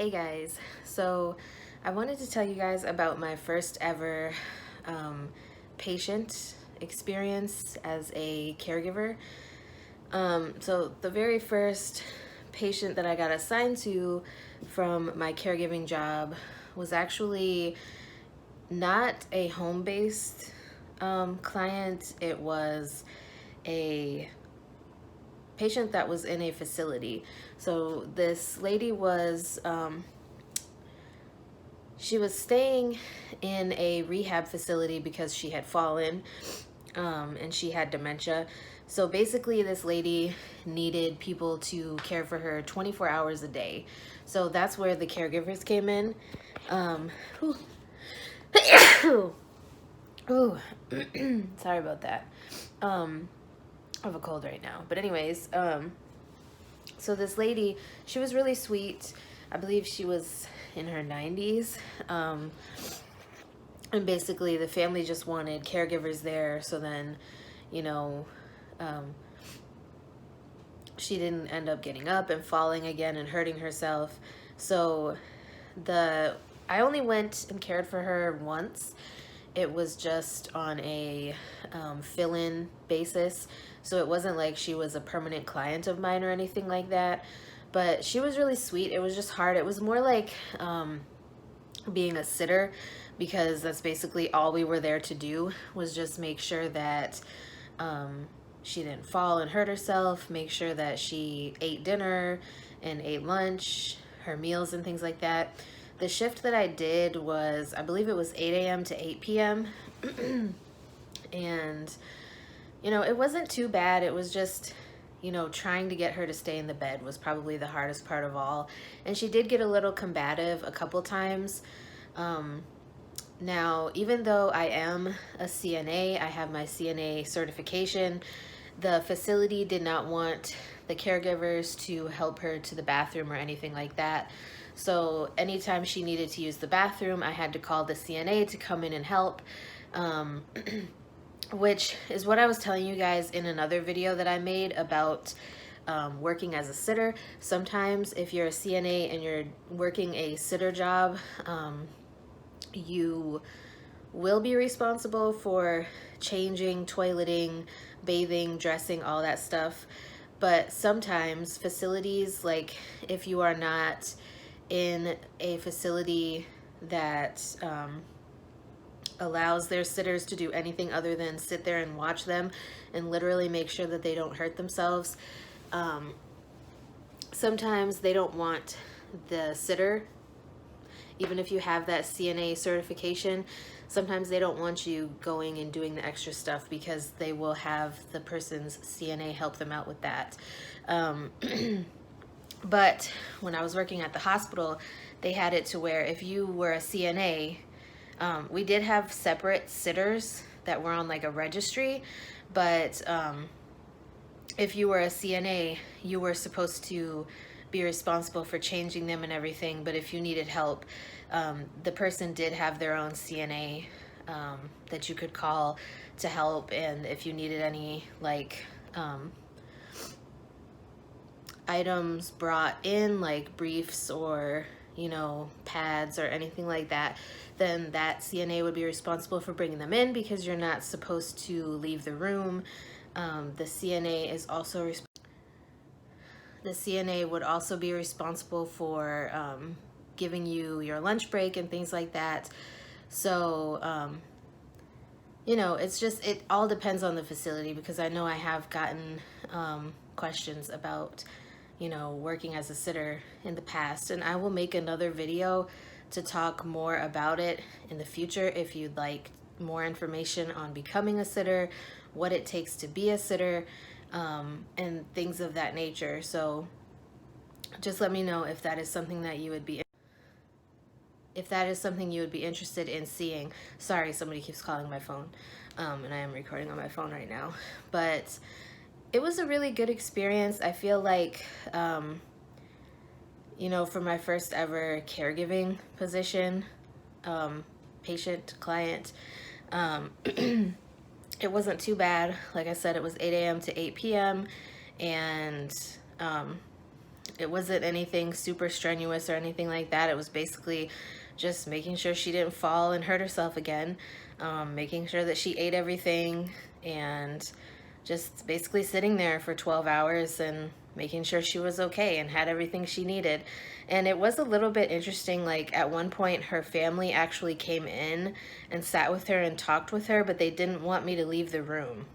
Hey guys, so I wanted to tell you guys about my first ever patient experience as a caregiver. So the very first patient that I got assigned to from my caregiving job was actually not a home-based client. It was a patient that was in a facility. So this lady was she was staying in a rehab facility because she had fallen and she had dementia. So basically this lady needed people to care for her 24 hours a day. So that's where the caregivers came in. Whew. Ooh. Sorry about that. I have a cold right now. But anyways, so this lady, she was really sweet. I believe she was in her 90s. And basically the family just wanted caregivers there. So then, you know, she didn't end up getting up and falling again and hurting herself. So I only went and cared for her once. It was just on a fill-in basis. So it wasn't like she was a permanent client of mine or anything like that. But she was really sweet. It was just hard. It was more like being a sitter, because that's basically all we were there to do, was just make sure that she didn't fall and hurt herself, make sure that she ate dinner and ate lunch, her meals and things like that. The shift that I did was, I believe it was 8 a.m. to 8 p.m. And, you know, it wasn't too bad. It was just, you know, trying to get her to stay in the bed was probably the hardest part of all. And she did get a little combative a couple times. Now, even though I am a CNA, I have my CNA certification, the facility did not want the caregivers to help her to the bathroom or anything like that. So anytime she needed to use the bathroom, I had to call the CNA to come in and help, which is what I was telling you guys in another video that I made about working as a sitter. Sometimes if you're a CNA and you're working a sitter job, you will be responsible for changing, toileting, bathing, dressing, all that stuff. But sometimes facilities, like if you are not in a facility that allows their sitters to do anything other than sit there and watch them and literally make sure that they don't hurt themselves, sometimes they don't want the sitter, even if you have that CNA certification, sometimes they don't want you going and doing the extra stuff because they will have the person's CNA help them out with that. But when I was working at the hospital, they had it to where if you were a CNA, we did have separate sitters that were on like a registry, but if you were a CNA, you were supposed to be responsible for changing them and everything. But if you needed help, the person did have their own CNA that you could call to help. And if you needed any like items brought in, like briefs or, you know, pads or anything like that, then that CNA would be responsible for bringing them in, because you're not supposed to leave the room. The CNA is also the CNA would also be responsible for giving you your lunch break and things like that. So, you know, it's just, it all depends on the facility, because I know I have gotten questions about, you know, working as a sitter in the past, and I will make another video to talk more about it in the future if you'd like more information on becoming a sitter, what it takes to be a sitter, and things of that nature. So just let me know if that is something that you would be interested in seeing. Sorry, somebody keeps calling my phone, and I am recording on my phone right now. But it was a really good experience. I feel like, you know, for my first ever caregiving position, patient, client, it wasn't too bad. Like I said, it was 8 a.m. to 8 p.m. and it wasn't anything super strenuous or anything like that. It was basically just making sure she didn't fall and hurt herself again, making sure that she ate everything, and just basically sitting there for 12 hours and making sure she was okay and had everything she needed. And it was a little bit interesting, like at one point her family actually came in and sat with her and talked with her, but they didn't want me to leave the room.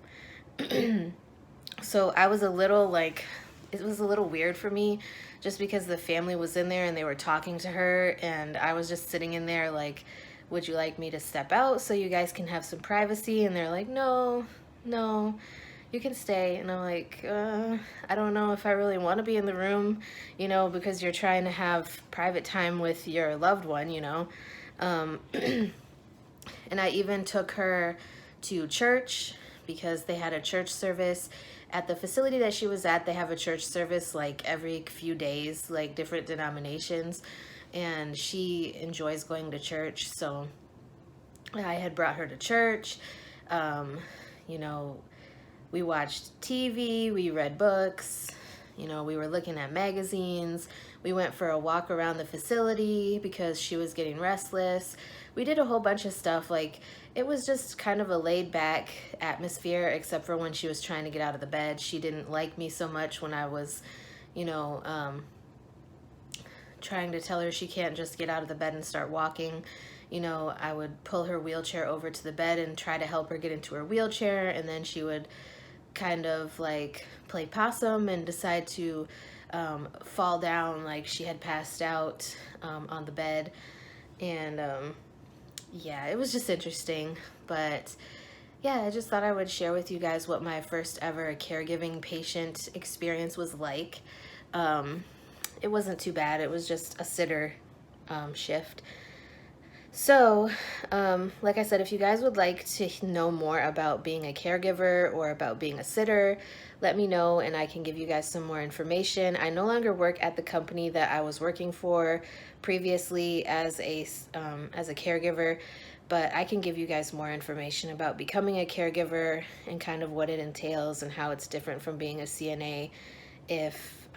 So I was a little like, it was a little weird for me just because the family was in there and they were talking to her, and I was just sitting in there like, would you like me to step out so you guys can have some privacy? And they're like, no, no, you can stay. And I'm like, I don't know if I really want to be in the room, you know, because you're trying to have private time with your loved one, you know. And I even took her to church because they had a church service at the facility that she was at. They have a church service like every few days, like different denominations, and she enjoys going to church. So I had brought her to church. You know, we watched TV, we read books, you know, we were looking at magazines. We went for a walk around the facility because she was getting restless. We did a whole bunch of stuff. Like, it was just kind of a laid back atmosphere, except for when she was trying to get out of the bed. She didn't like me so much when I was, you know, trying to tell her she can't just get out of the bed and start walking. You know, I would pull her wheelchair over to the bed and try to help her get into her wheelchair, and then she would kind of like play possum and decide to fall down like she had passed out on the bed. And yeah, it was just interesting. But yeah, I just thought I would share with you guys what my first ever caregiving patient experience was like. It wasn't too bad. It was just a sitter shift. So, like I said, if you guys would like to know more about being a caregiver or about being a sitter, let me know and I can give you guys some more information. I no longer work at the company that I was working for previously as a caregiver, but I can give you guys more information about becoming a caregiver and kind of what it entails and how it's different from being a CNA if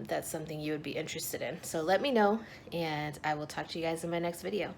that's something you would be interested in. So let me know, and I will talk to you guys in my next video.